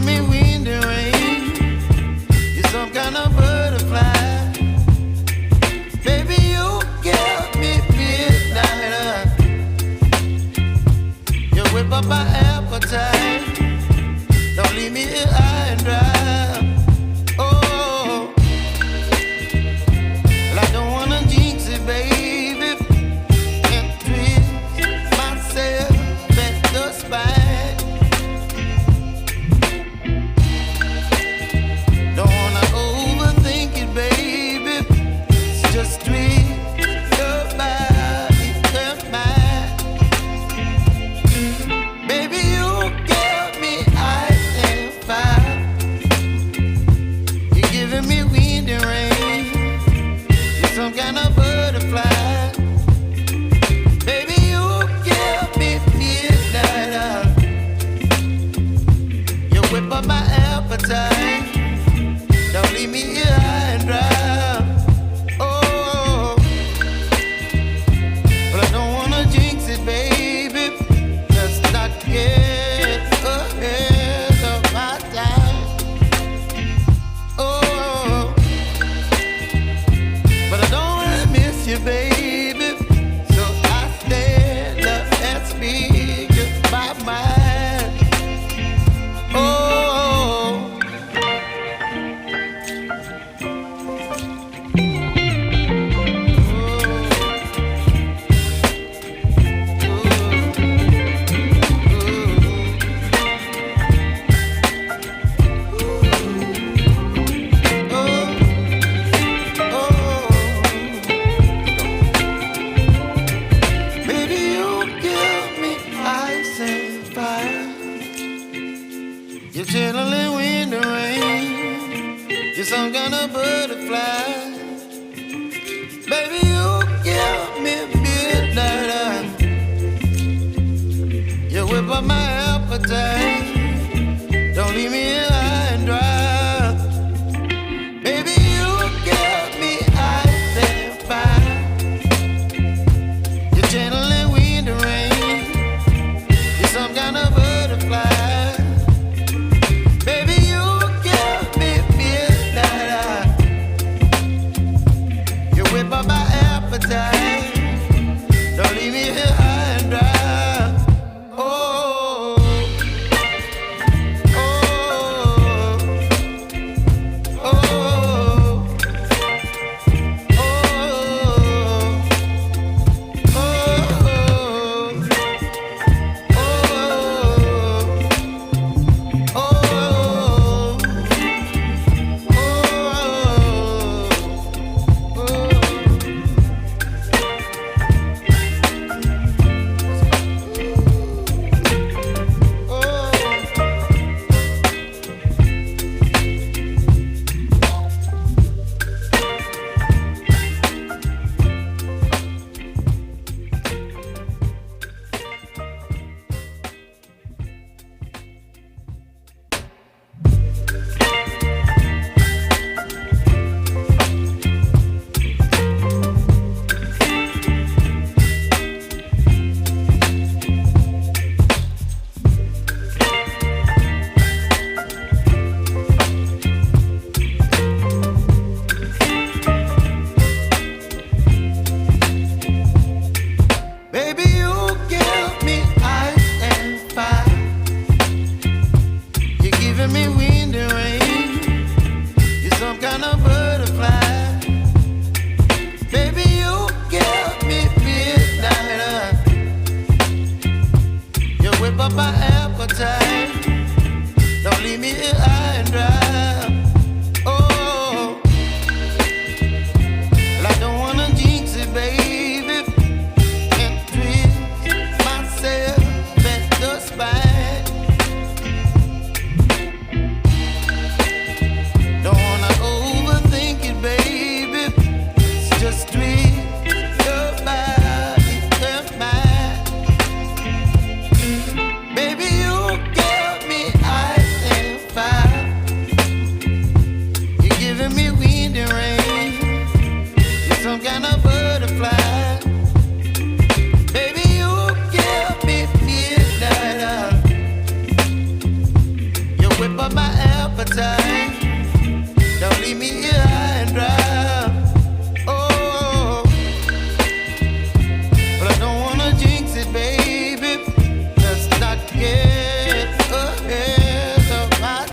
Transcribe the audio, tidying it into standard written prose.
me wind and rain. You're some kind of butterfly. Baby, you give me midnight. You whip up my appetite. Don't leave me here high and dry. Oh, well, I don't wanna jinx it, baby. Can't twist myself at the spine. Don't wanna overthink it, baby. It's just twist your body and mine. Baby, you give me ice and fire. You're giving me wind and rain. You're some kind of butterfly. Baby, you give me midnight. You whip up my appetite. Don't leave me here high and dry. Oh, but I don't wanna jinx it, baby. Let's not get ahead of my time. Oh, but I don't wanna miss you, baby. So I stand up and speak my mind. Oh. Baby, you give me ice and fire. You're chilling wind and rain. You're some kind of butterfly. Baby, you give me midnight. You whip up my appetite. Don't leave me here high and dry. Baby, you give me ice and fire. You're channeling wind and rain. You're some kind of butterfly. Baby, you give me midnight. You whip up my appetite. Don't leave me here high and dry. Oh, oh, oh, oh, baby, you give me ice and fire. You're giving me wind and rain. You're some kind of butterfly. Baby, you give me midnight. You whip up my appetite. Don't leave me here